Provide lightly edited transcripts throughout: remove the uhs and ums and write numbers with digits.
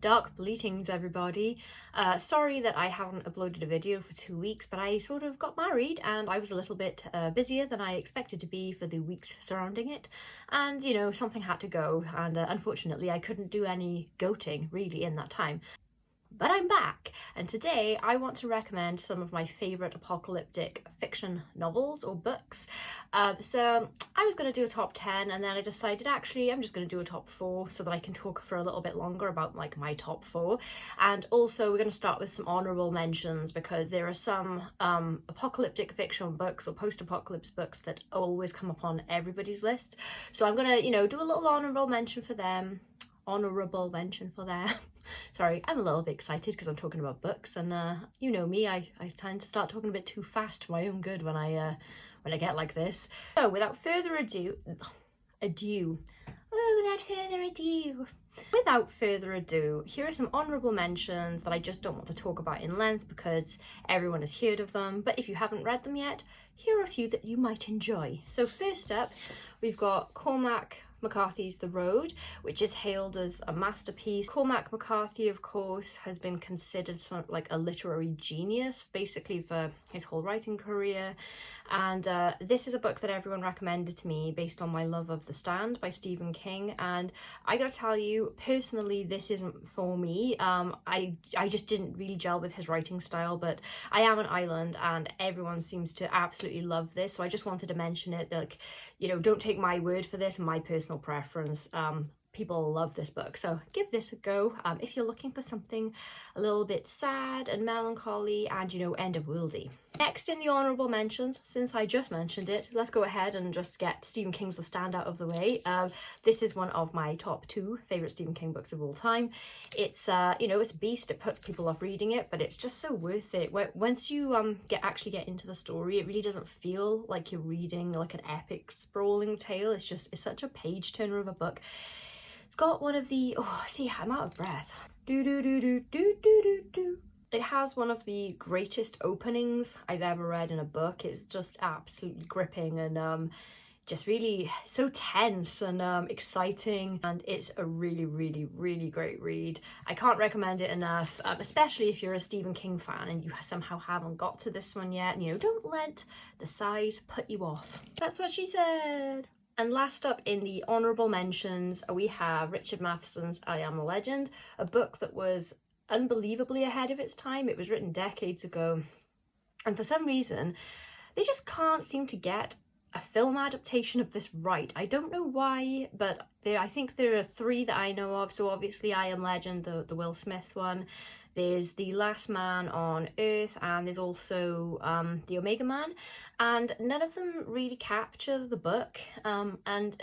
Dark bleatings, everybody. Sorry that I haven't uploaded a video for 2 weeks, but I sort of got married and I was a little bit busier than I expected to be for the weeks surrounding it. And, you know, something had to go, and unfortunately I couldn't do any goating really in that time. But I'm back, and today I want to recommend some of my favourite apocalyptic fiction novels or books. So I was going to do a top 10, and then I decided actually I'm just going to do a top 4 so that I can talk for a little bit longer about like my top 4. And also we're going to start with some honourable mentions, because there are some apocalyptic fiction books or post-apocalypse books that always come up on everybody's lists. So I'm going to, you know, do a little honourable mention for them. Sorry, I'm a little bit excited because I'm talking about books, and you know me, I tend to start talking a bit too fast for my own good when I get like this. So without further ado, here are some honourable mentions that I just don't want to talk about in length because everyone has heard of them, but if you haven't read them yet, here are a few that you might enjoy. So first up, we've got Cormac McCarthy's The Road, which is hailed as a masterpiece. Cormac McCarthy, of course, has been considered like a literary genius, basically, for his whole writing career. And this is a book that everyone recommended to me based on my love of The Stand by Stephen King. And I gotta tell you, personally, this isn't for me. I just didn't really gel with his writing style, but I am an island and everyone seems to absolutely love this. So I just wanted to mention it. Like, you know, don't take my word for this, my personal preference. People love this book, so give this a go if you're looking for something a little bit sad and melancholy and, you know, end of worldy. Next in the honourable mentions, since I just mentioned it, let's go ahead and just get Stephen King's The Stand out of the way. This is one of my top 2 favourite Stephen King books of all time. It's you know, it's a beast. It puts people off reading it, but it's just so worth it. Once you actually get into the story, it really doesn't feel like you're reading like an epic sprawling tale. It's such a page turner of a book. It's got one of the, I'm out of breath. It has one of the greatest openings I've ever read in a book. It's just absolutely gripping and just really so tense and exciting, and it's a really, really, really great read. I can't recommend it enough, especially if you're a Stephen King fan and you somehow haven't got to this one yet. You know, don't let the size put you off. That's what she said. And last up in the honourable mentions, we have Richard Matheson's I Am a Legend, a book that was unbelievably ahead of its time. It was written decades ago, and for some reason they just can't seem to get a film adaptation of this right. I don't know why, but I think there are 3 that I know of. So obviously I Am Legend, the Will Smith one. There's The Last Man on Earth, and there's also The Omega Man, and none of them really capture the book. And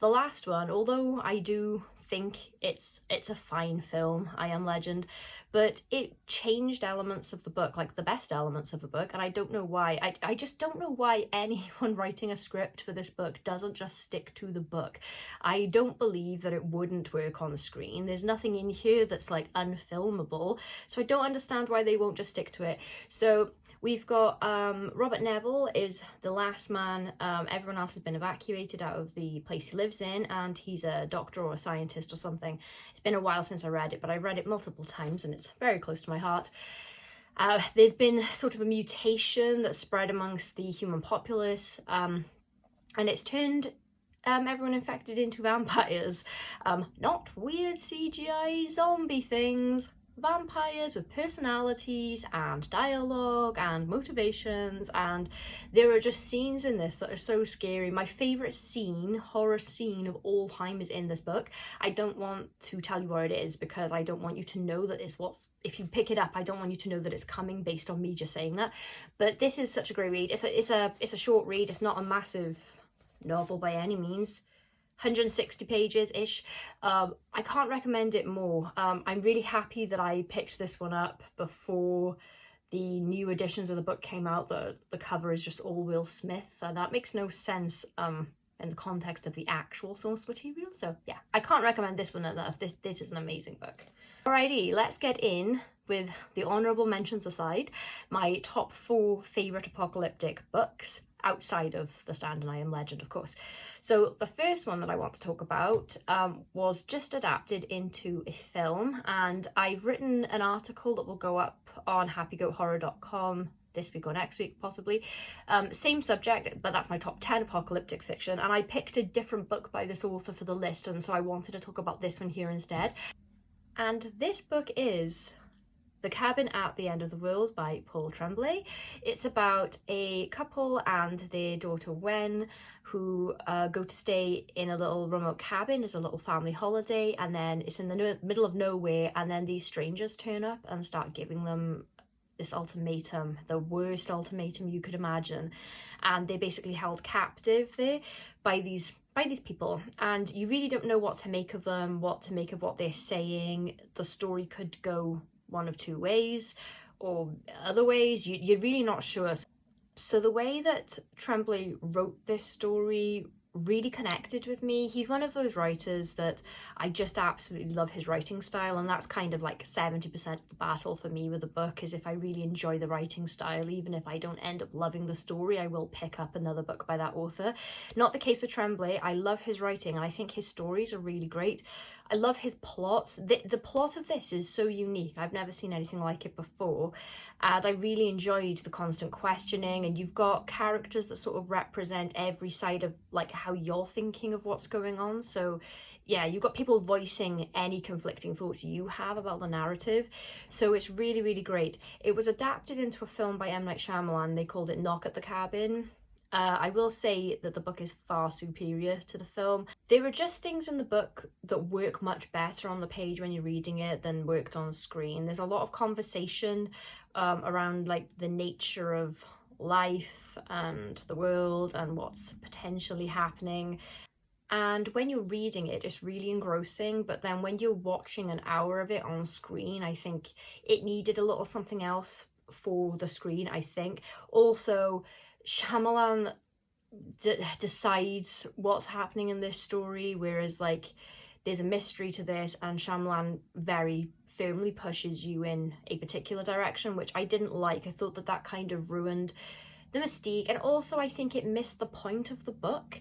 the last one, although I do think it's a fine film, I Am Legend, but it changed elements of the book, like the best elements of the book, and I don't know why. I just don't know why anyone writing a script for this book doesn't just stick to the book. I don't believe that it wouldn't work on the screen. There's nothing in here that's like unfilmable, so I don't understand why they won't just stick to it. So we've got Robert Neville is the last man. Everyone else has been evacuated out of the place he lives in, and he's a doctor or a scientist or something. It's been a while since I read it, but I read it multiple times and it's very close to my heart. There's been sort of a mutation that's spread amongst the human populace, and it's turned everyone infected into vampires. Not weird CGI zombie things. Vampires with personalities and dialogue and motivations, and there are just scenes in this that are so scary. My favourite horror scene of all time is in this book. I don't want to tell you where it is because I don't want you to know that if you pick it up, I don't want you to know that it's coming based on me just saying that. But this is such a great read. It's a short read. It's not a massive novel by any means. 160 pages-ish. I can't recommend it more. I'm really happy that I picked this one up before the new editions of the book came out. The cover is just all Will Smith, and that makes no sense in the context of the actual source material. So yeah, I can't recommend this one enough. This is an amazing book. Alrighty, let's get in with the honourable mentions aside, my top 4 favourite apocalyptic books. outside of the Stand and I Am Legend, of course. So the first one that I want to talk about was just adapted into a film, and I've written an article that will go up on happygoathorror.com this week or next week possibly. Same subject, but that's my top 10 apocalyptic fiction, and I picked a different book by this author for the list, and so I wanted to talk about this one here instead. And this book is The Cabin at the End of the World by Paul Tremblay. It's about a couple and their daughter Wen who go to stay in a little remote cabin as a little family holiday, and then it's in the middle of nowhere, and then these strangers turn up and start giving them this ultimatum, the worst ultimatum you could imagine, and they're basically held captive there by these people, and you really don't know what to make of them, what to make of what they're saying. The story could go one of two ways, or other ways, you're really not sure. So the way that Tremblay wrote this story really connected with me. He's one of those writers that I just absolutely love his writing style, and that's kind of like 70% of the battle for me with the book, is if I really enjoy the writing style, even if I don't end up loving the story, I will pick up another book by that author. Not the case with Tremblay. I love his writing, and I think his stories are really great. I love his plots. The plot of this is so unique. I've never seen anything like it before, and I really enjoyed the constant questioning, and you've got characters that sort of represent every side of like how you're thinking of what's going on. So yeah, you've got people voicing any conflicting thoughts you have about the narrative. So it's really, really great. It was adapted into a film by M. Night Shyamalan. They called it Knock at the Cabin. I will say that the book is far superior to the film. There are just things in the book that work much better on the page when you're reading it than worked on screen. There's a lot of conversation around like the nature of life and the world and what's potentially happening. And when you're reading it, it's really engrossing, but then when you're watching an hour of it on screen, I think it needed a little something else for the screen, I think. Also, Shyamalan decides what's happening in this story, whereas like there's a mystery to this, and Shyamalan very firmly pushes you in a particular direction, which I didn't like. I thought that that kind of ruined the mystique, and also I think it missed the point of the book.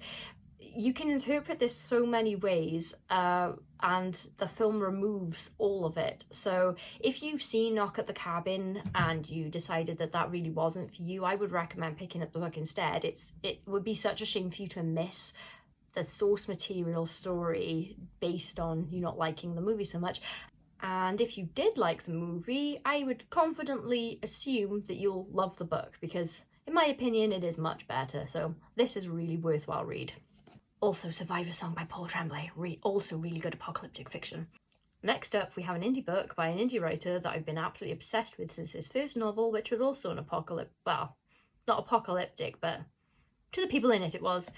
You can interpret this so many ways, and the film removes all of it. So if you've seen Knock at the Cabin and you decided that that really wasn't for you, I would recommend picking up the book instead. It would be such a shame for you to miss the source material story based on you not liking the movie so much. And if you did like the movie, I would confidently assume that you'll love the book, because in my opinion it is much better. So this is a really worthwhile read. Also, Survivor Song by Paul Tremblay, also really good apocalyptic fiction. Next up, we have an indie book by an indie writer that I've been absolutely obsessed with since his first novel, which was also an well, not apocalyptic, but to the people in it, it was.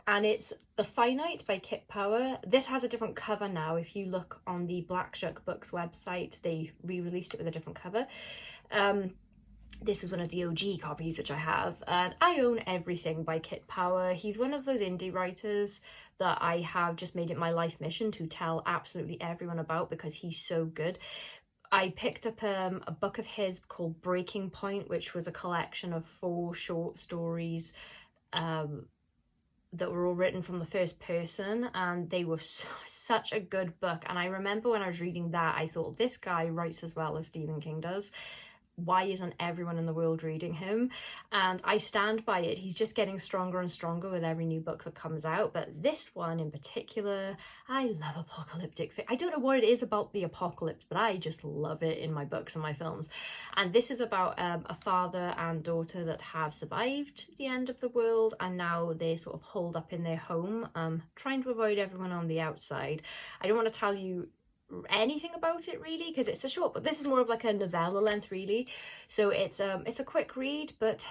And it's The Finite by Kit Power. This has a different cover now. If you look on the Black Shuck Books website, they re-released it with a different cover. This is one of the OG copies, which I have, and I own everything by Kit Power. He's one of those indie writers that I have just made it my life mission to tell absolutely everyone about, because he's so good. I picked up a book of his called Breaking Point, which was a collection of 4 short stories that were all written from the first person, and they were such a good book. And I remember when I was reading that, I thought, this guy writes as well as Stephen King does. Why isn't everyone in the world reading him? And I stand by it. He's just getting stronger and stronger with every new book that comes out. But this one in particular, I love apocalyptic. I don't know what it is about the apocalypse, but I just love it in my books and my films. And this is about a father and daughter that have survived the end of the world, and now they're sort of holed up in their home, trying to avoid everyone on the outside. I don't want to tell you anything about it really, because it's a short book. This is more of like a novella length really, so it's a quick read, but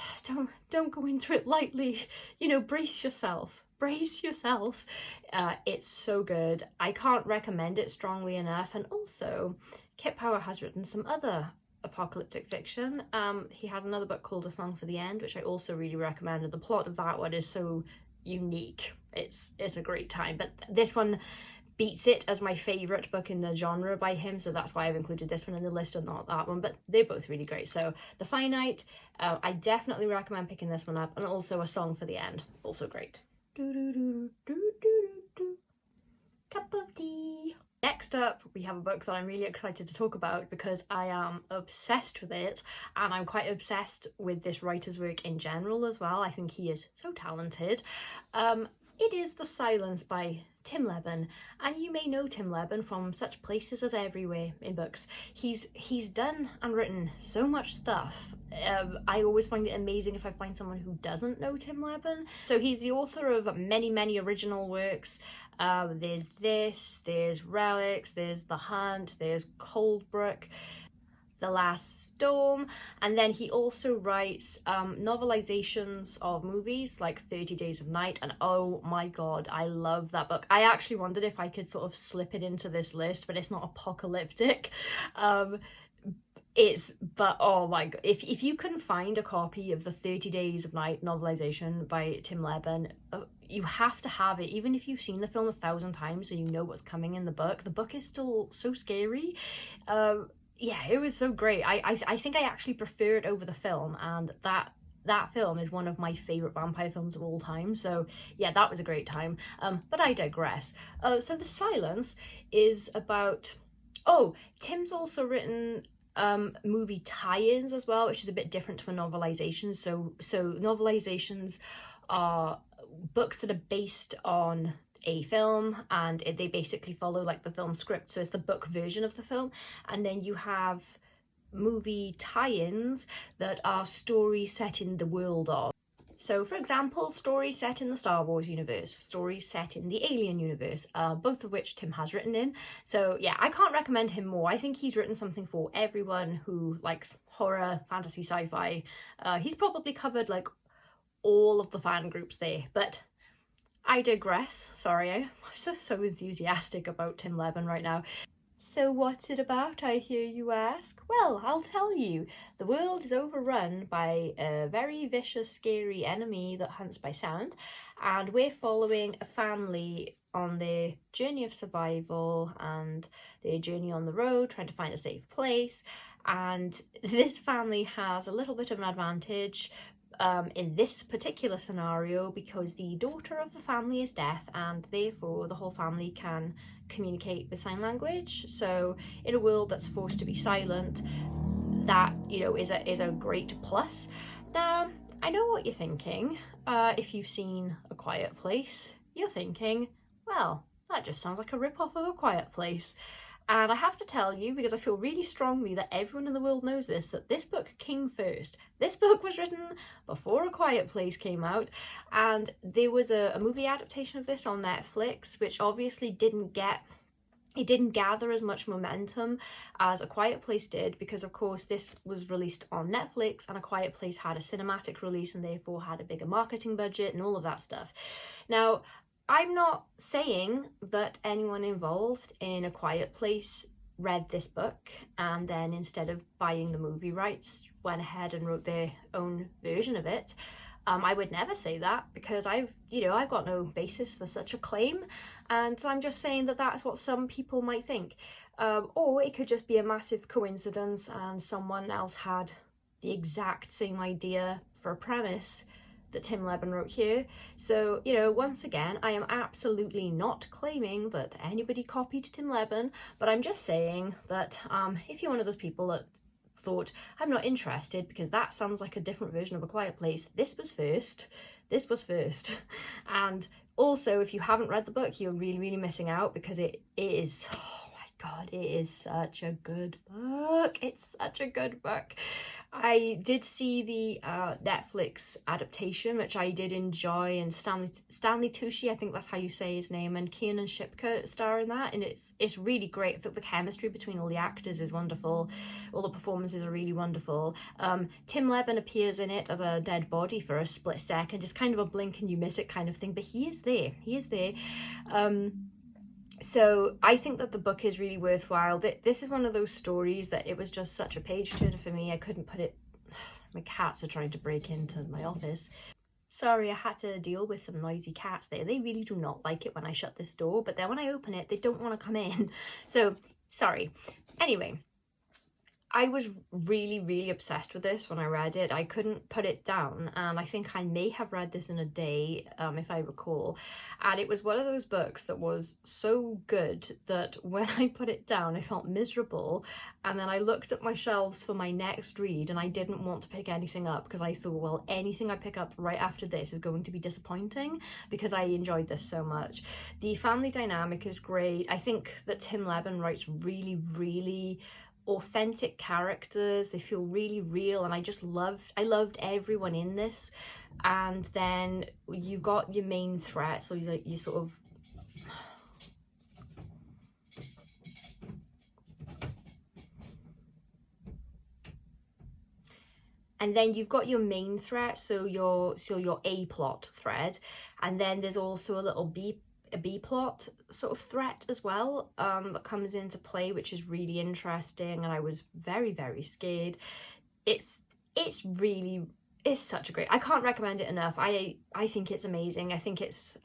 don't go into it lightly. You know, brace yourself. It's so good. I can't recommend it strongly enough. And also, Kit Power has written some other apocalyptic fiction. He has another book called A Song for the End, which I also really recommend, and the plot of that one is so unique. It's a great time, but this one beats it as my favourite book in the genre by him, so that's why I've included this one in the list and not that one, but they're both really great. So The Finite, I definitely recommend picking this one up, and also A Song for the End, also great. Cup of tea. Next up, we have a book that I'm really excited to talk about because I am obsessed with it, and I'm quite obsessed with this writer's work in general as well. I think he is so talented. It is The Silence by Tim Leben, and you may know Tim Leben from such places as Everywhere in books. He's done and written so much stuff. I always find it amazing if I find someone who doesn't know Tim Leben. So he's the author of many original works. There's this, there's Relics, there's The Hunt, there's Coldbrook, The Last Storm, and then he also writes novelizations of movies like 30 Days of Night, and oh my god, I love that book. I actually wondered if I could sort of slip it into this list, but it's not apocalyptic. But oh my god, if you can find a copy of the 30 Days of Night novelization by Tim Leben, you have to have it. Even if you've seen the film 1,000 times and you know what's coming in the book is still so scary. Yeah, it was so great. I think I actually prefer it over the film, and that film is one of my favourite vampire films of all time. So yeah, that was a great time. But I digress. So The Silence is about... Oh, Tim's also written movie tie-ins as well, which is a bit different to a novelization. So novelizations are books that are based on a film, and they basically follow like the film script, so it's the book version of the film. And then you have movie tie-ins that are stories set in the world of. So for example, stories set in the Star Wars universe, stories set in the Alien universe, both of which Tim has written in. So yeah, I can't recommend him more. I think he's written something for everyone who likes horror, fantasy, sci-fi. He's probably covered like all of the fan groups there, but I digress. Sorry, I'm just so enthusiastic about Tim Leben right now. So what's it about, I hear you ask? Well, I'll tell you. The world is overrun by a very vicious, scary enemy that hunts by sound, and we're following a family on their journey of survival and their journey on the road, trying to find a safe place. And this family has a little bit of an advantage in this particular scenario because the daughter of the family is deaf, and therefore the whole family can communicate with sign language. So in a world that's forced to be silent, that, you know, is a great plus. Now, I know what you're thinking. If you've seen A Quiet Place, you're thinking, well, that just sounds like a rip-off of A Quiet Place. And I have to tell you, because I feel really strongly that everyone in the world knows this, that this book came first. This book was written before A Quiet Place came out, and there was a movie adaptation of this on Netflix, which obviously didn't gather as much momentum as A Quiet Place did, because of course this was released on Netflix, and A Quiet Place had a cinematic release and therefore had a bigger marketing budget and all of that stuff. Now, I'm not saying that anyone involved in A Quiet Place read this book and then instead of buying the movie rights went ahead and wrote their own version of it. I would never say that, because I've got no basis for such a claim, and I'm just saying that that's what some people might think. Or it could just be a massive coincidence and someone else had the exact same idea for a premise that Tim Leben wrote here. So, once again, I am absolutely not claiming that anybody copied Tim Leben, but I'm just saying that if you're one of those people that thought, I'm not interested because that sounds like a different version of A Quiet Place, this was first. And also, if you haven't read the book, you're really missing out, because it is, oh my god, it is such a good book. It's such a good book. I did see the Netflix adaptation, which I did enjoy, and Stanley Tucci, I think that's how you say his name, and Kiernan Shipka star in that, and it's really great. I think the chemistry between all the actors is wonderful. All the performances are really wonderful. Tim Leben appears in it as a dead body for a split second, just kind of a blink and you miss it kind of thing, but he is there. So I think that the book is really worthwhile. This is one of those stories that it was just such a page turner for me. I couldn't put it... My cats are trying to break into my office. Sorry, I had to deal with some noisy cats there. They really do not like it when I shut this door, but then when I open it, they don't want to come in. So, sorry. Anyway, I was really, really obsessed with this when I read it. I couldn't put it down, and I think I may have read this in a day, if I recall. And it was one of those books that was so good that when I put it down, I felt miserable. And then I looked at my shelves for my next read, and I didn't want to pick anything up because I thought, well, anything I pick up right after this is going to be disappointing because I enjoyed this so much. The family dynamic is great. I think that Tim Levin writes really, really authentic characters. They feel really real, and I loved everyone in this. And then you've got your main threat, so you sort of and then you've got your main threat, so your A plot thread, and then there's also a little B plot sort of threat as well, that comes into play, which is really interesting, and I was very, very scared. It's such a great, I can't recommend it enough. I think it's amazing. I think it's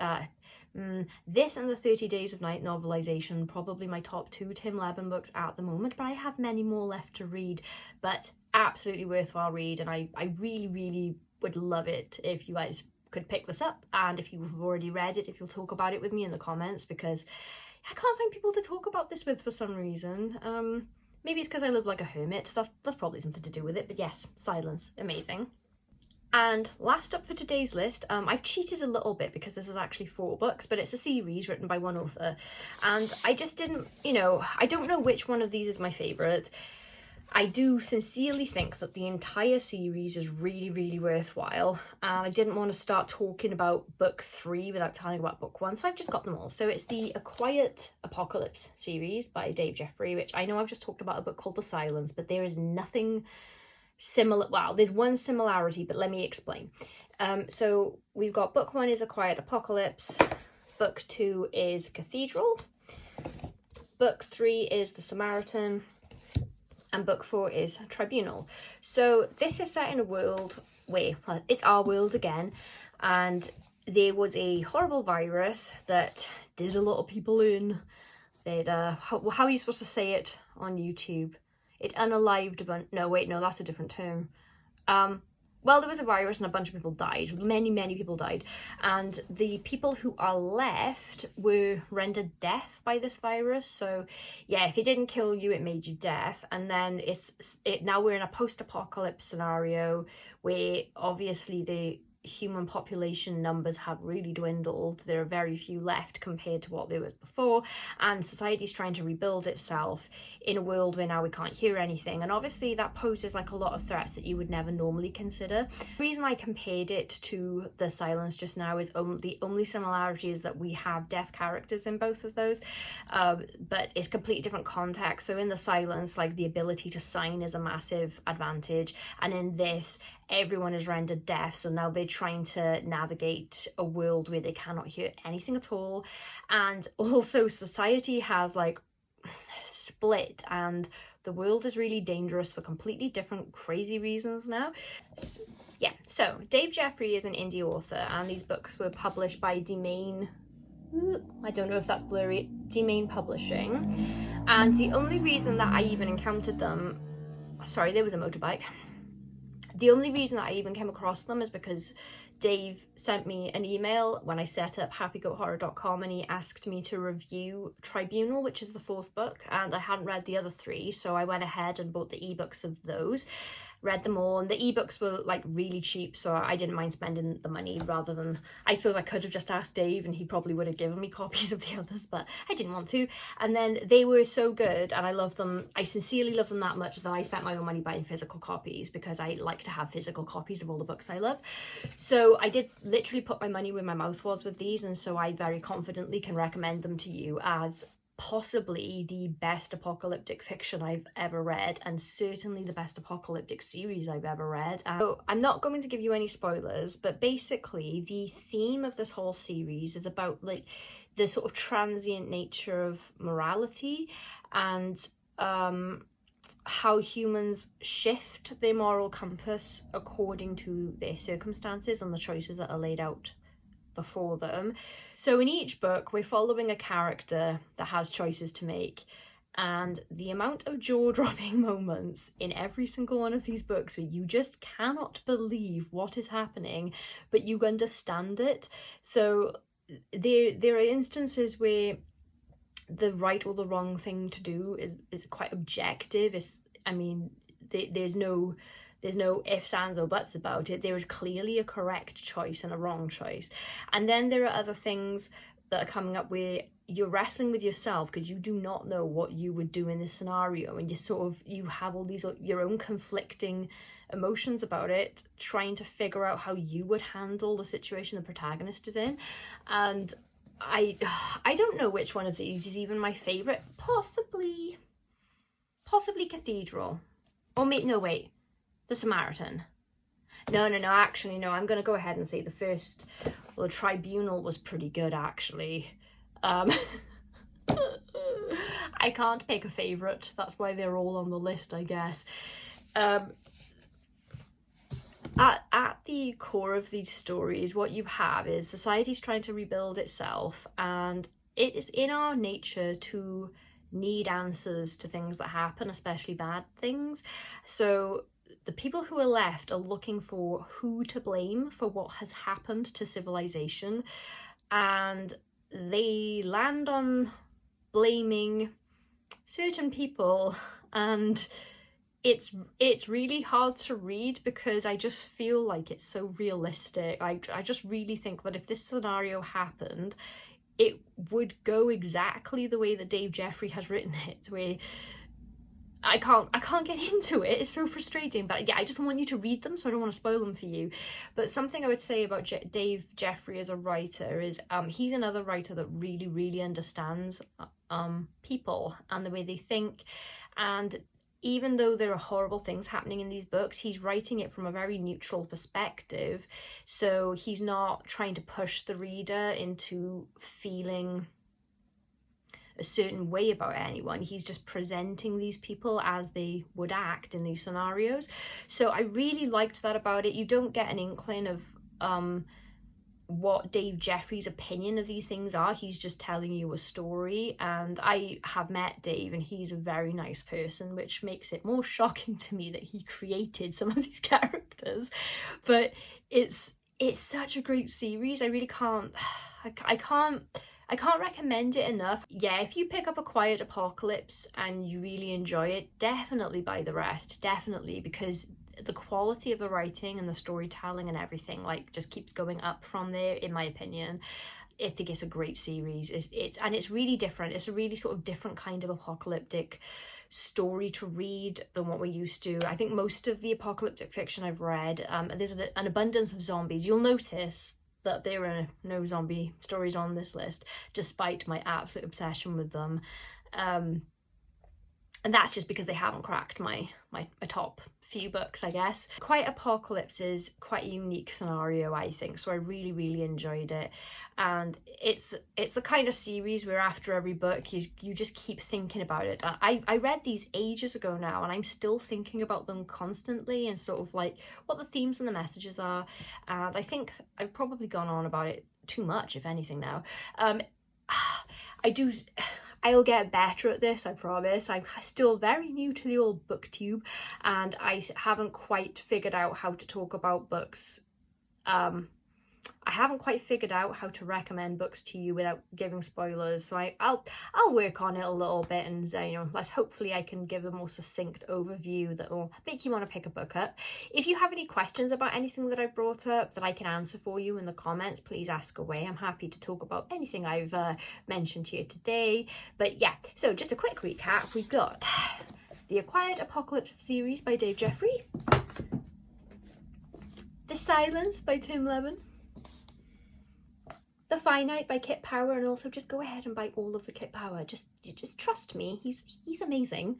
this and the 30 Days of Night novelization, probably my top 2 Tim Levin books at the moment, but I have many more left to read. But absolutely worthwhile read, and I really, really would love it if you guys could pick this up, and if you've already read it, if you'll talk about it with me in the comments, because I can't find people to talk about this with for some reason. Maybe it's because I live like a hermit. That's probably something to do with it, but yes, Silence, amazing. And last up for today's list, I've cheated a little bit because this is actually 4 books, but it's a series written by one author, and I just didn't, I don't know which one of these is my favourite. I do sincerely think that the entire series is really, really worthwhile, and I didn't want to start talking about book 3 without telling about book 1, so I've just got them all. So it's the A Quiet Apocalypse series by Dave Jeffrey, which I know I've just talked about a book called The Silence, but there is nothing similar. Well, there's one similarity, but let me explain. So we've got book 1 is A Quiet Apocalypse, book 2 is Cathedral, book 3 is The Samaritan, and book 4 is Tribunal. So this is set in a world where, well, it's our world again, and there was a horrible virus that did a lot of people in. How are you supposed to say it on YouTube? It unalived a bunch. No, wait, no, that's a different term. Well, there was a virus and a bunch of people died. Many, many people died. And the people who are left were rendered deaf by this virus. So yeah, if it didn't kill you, it made you deaf. And then now we're in a post-apocalypse scenario where obviously the human population numbers have really dwindled. There are very few left compared to what there was before, and society's trying to rebuild itself in a world where now we can't hear anything, and obviously that poses like a lot of threats that you would never normally consider. The reason I compared it to The Silence just now is the only similarity is that we have deaf characters in both of those, but it's completely different context. So in The Silence, like, the ability to sign is a massive advantage, and in this everyone is rendered deaf, so now they're trying to navigate a world where they cannot hear anything at all. And also society has like split, and the world is really dangerous for completely different crazy reasons now. So Dave Jeffrey is an indie author, and these books were published by Demain, I don't know if that's blurry, Demain Publishing. And the only reason that I even encountered them, sorry, there was a motorbike. The only reason that I even came across them is because Dave sent me an email when I set up happygoathorror.com, and he asked me to review Tribunal, which is the 4th book, and I hadn't read the other 3, so I went ahead and bought the ebooks of those, read them all, and the ebooks were like really cheap, so I didn't mind spending the money. Rather than, I suppose I could have just asked Dave and he probably would have given me copies of the others, but I didn't want to. And then they were so good, and I love them. I sincerely love them that much that I spent my own money buying physical copies, because I like to have physical copies of all the books I love. So I did literally put my money where my mouth was with these, and so I very confidently can recommend them to you as possibly the best apocalyptic fiction I've ever read, and certainly the best apocalyptic series I've ever read. So I'm not going to give you any spoilers, but basically the theme of this whole series is about like the sort of transient nature of morality, and how humans shift their moral compass according to their circumstances and the choices that are laid out before them. So in each book, we're following a character that has choices to make. And the amount of jaw-dropping moments in every single one of these books where you just cannot believe what is happening, but you understand it. So there are instances where the right or the wrong thing to do is quite objective. There's no ifs, ands, or buts about it. There is clearly a correct choice and a wrong choice. And then there are other things that are coming up where you're wrestling with yourself because you do not know what you would do in this scenario, and you have all these your own conflicting emotions about it, trying to figure out how you would handle the situation the protagonist is in. And I don't know which one of these is even my favorite. Possibly Cathedral, or wait, The Samaritan. No, actually no, I'm gonna go ahead and say the Tribunal was pretty good, actually. I can't pick a favorite, that's why they're all on the list, I guess. At the core of these stories, what you have is society's trying to rebuild itself, and it is in our nature to need answers to things that happen, especially bad things. So the people who are left are looking for who to blame for what has happened to civilization, and they land on blaming certain people, and it's really hard to read because I just feel like it's so realistic. I just really think that if this scenario happened, it would go exactly the way that Dave Jeffrey has written it, where I can't get into it. It's so frustrating, but yeah, I just want you to read them, so I don't want to spoil them for you. But something I would say about Dave Jeffrey as a writer is he's another writer that really understands people and the way they think. And even though there are horrible things happening in these books, he's writing it from a very neutral perspective. So he's not trying to push the reader into feeling a certain way about anyone. He's just presenting these people as they would act in these scenarios. So I really liked that about it. You don't get an inkling of what Dave Jeffrey's opinion of these things are. He's just telling you a story, and I have met Dave and he's a very nice person, which makes it more shocking to me that he created some of these characters. But it's such a great series. I really can't recommend it enough. Yeah, if you pick up A Quiet Apocalypse and you really enjoy it, definitely buy the rest, definitely, because the quality of the writing and the storytelling and everything just keeps going up from there, in my opinion. I think it's a great series. It's really different. It's a really sort of different kind of apocalyptic story to read than what we're used to. I think most of the apocalyptic fiction I've read, there's an abundance of zombies. You'll notice that there are no zombie stories on this list, despite my absolute obsession with them. And that's just because they haven't cracked my top few books, I guess. Quiet Apocalypse is quite a unique scenario, I think, so I really enjoyed it. And it's the kind of series where after every book you just keep thinking about it. I read these ages ago now, and I'm still thinking about them constantly and sort of like what the themes and the messages are. And I think I've probably gone on about it too much, if anything, now. I'll get better at this, I promise. I'm still very new to the old booktube, and I haven't quite figured out how to talk about books. I haven't quite figured out how to recommend books to you without giving spoilers, so I'll work on it a little bit, and hopefully I can give a more succinct overview that will make you want to pick a book up. If you have any questions about anything that I brought up that I can answer for you in the comments, please ask away. I'm happy to talk about anything I've mentioned here today. But yeah, so just a quick recap. We've got the A Quiet Apocalypse series by Dave Jeffrey, The Silence by Tim Levin, The Finite by Kit Power, and also just go ahead and buy all of the Kit Power. Just trust me, he's amazing.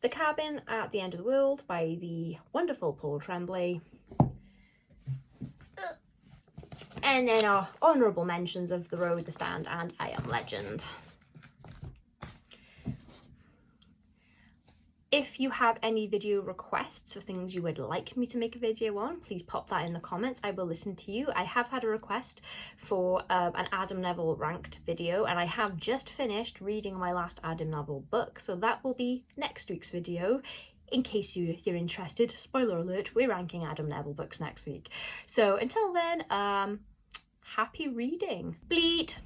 The Cabin at the End of the World by the wonderful Paul Tremblay. And then our honourable mentions of The Road, The Stand, and I Am Legend. If you have any video requests or things you would like me to make a video on, please pop that in the comments. I will listen to you. I have had a request for an Adam Neville ranked video, and I have just finished reading my last Adam Neville book, so that will be next week's video. In case you're interested, spoiler alert, we're ranking Adam Neville books next week. So until then, happy reading. Bleat!